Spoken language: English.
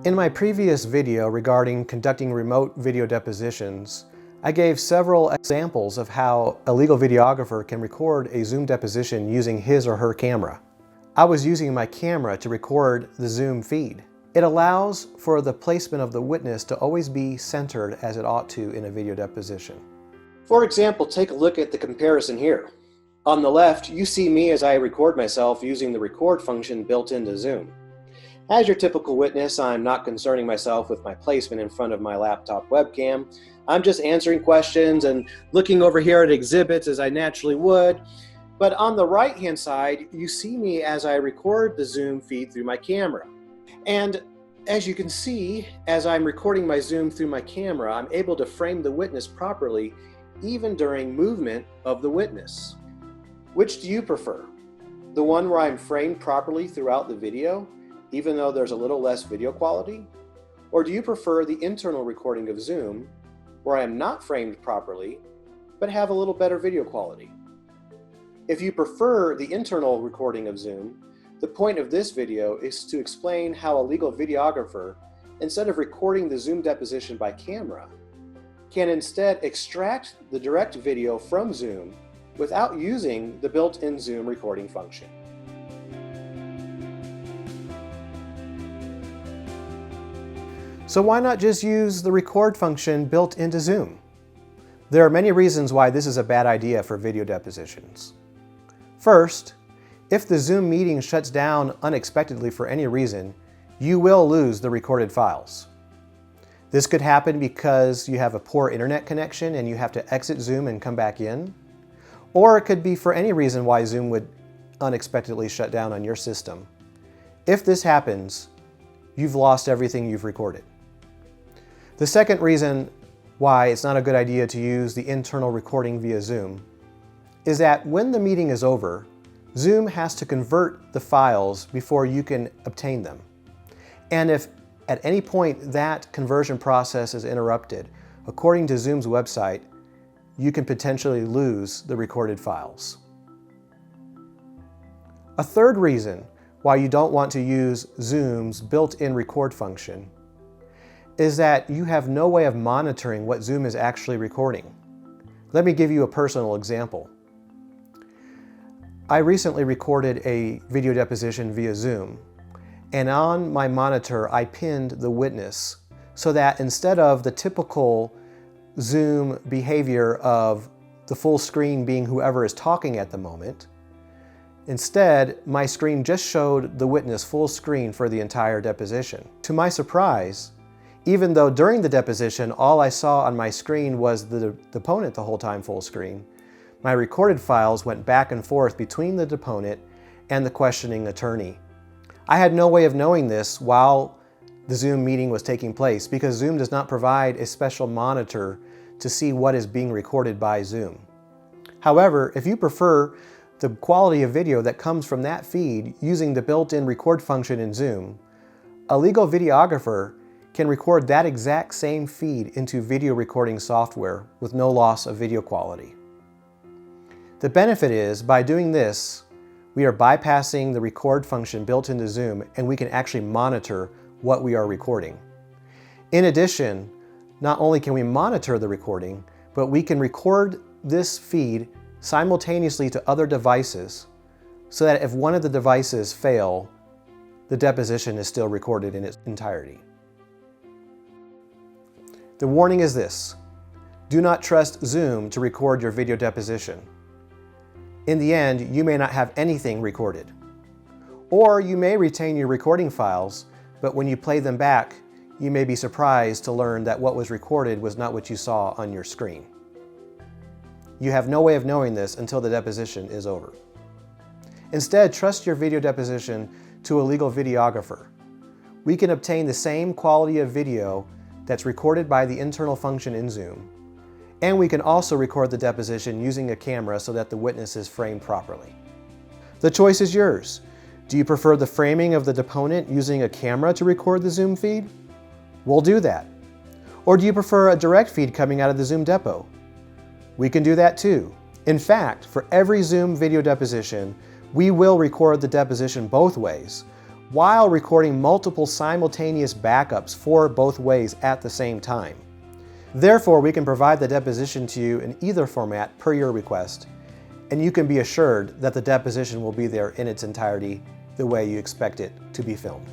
In my previous video regarding conducting remote video depositions, I gave several examples of how a legal videographer can record a Zoom deposition using his or her camera. I was using my camera to record the Zoom feed. It allows for the placement of the witness to always be centered as it ought to in a video deposition. For example, take a look at the comparison here. On the left, you see me as I record myself using the record function built into Zoom. As your typical witness, I'm not concerning myself with my placement in front of my laptop webcam. I'm just answering questions and looking over here at exhibits as I naturally would. But on the right-hand side, you see me as I record the Zoom feed through my camera. And as you can see, as I'm recording my Zoom through my camera, I'm able to frame the witness properly, even during movement of the witness. Which do you prefer? The one where I'm framed properly throughout the video, even though there's a little less video quality? Or do you prefer the internal recording of Zoom, where I am not framed properly, but have a little better video quality? If you prefer the internal recording of Zoom, the point of this video is to explain how a legal videographer, instead of recording the Zoom deposition by camera, can instead extract the direct video from Zoom without using the built-in Zoom recording function. So why not just use the record function built into Zoom? There are many reasons why this is a bad idea for video depositions. First, if the Zoom meeting shuts down unexpectedly for any reason, you will lose the recorded files. This could happen because you have a poor internet connection and you have to exit Zoom and come back in. Or it could be for any reason why Zoom would unexpectedly shut down on your system. If this happens, you've lost everything you've recorded. The second reason why it's not a good idea to use the internal recording via Zoom is that when the meeting is over, Zoom has to convert the files before you can obtain them. And if at any point that conversion process is interrupted, according to Zoom's website, you can potentially lose the recorded files. A third reason why you don't want to use Zoom's built-in record function is that you have no way of monitoring what Zoom is actually recording. Let me give you a personal example. I recently recorded a video deposition via Zoom, and on my monitor I pinned the witness so that instead of the typical Zoom behavior of the full screen being whoever is talking at the moment, instead my screen just showed the witness full screen for the entire deposition. To my surprise, even though during the deposition all I saw on my screen was the deponent the whole time full screen, my recorded files went back and forth between the deponent and the questioning attorney. I had no way of knowing this while the Zoom meeting was taking place because Zoom does not provide a special monitor to see what is being recorded by Zoom. However, if you prefer the quality of video that comes from that feed using the built-in record function in Zoom, a legal videographer can record that exact same feed into video recording software with no loss of video quality. The benefit is, by doing this, we are bypassing the record function built into Zoom and we can actually monitor what we are recording. In addition, not only can we monitor the recording, but we can record this feed simultaneously to other devices so that if one of the devices fail, the deposition is still recorded in its entirety. The warning is this: do not trust Zoom to record your video deposition. In the end, you may not have anything recorded. Or you may retain your recording files, but when you play them back, you may be surprised to learn that what was recorded was not what you saw on your screen. You have no way of knowing this until the deposition is over. Instead, trust your video deposition to a legal videographer. We can obtain the same quality of video that's recorded by the internal function in Zoom, and we can also record the deposition using a camera so that the witness is framed properly. The choice is yours. Do you prefer the framing of the deponent using a camera to record the Zoom feed? We'll do that. Or do you prefer a direct feed coming out of the Zoom Depo? We can do that too. In fact, for every Zoom video deposition, we will record the deposition both ways, while recording multiple simultaneous backups for both ways at the same time. Therefore, we can provide the deposition to you in either format per your request, and you can be assured that the deposition will be there in its entirety the way you expect it to be filmed.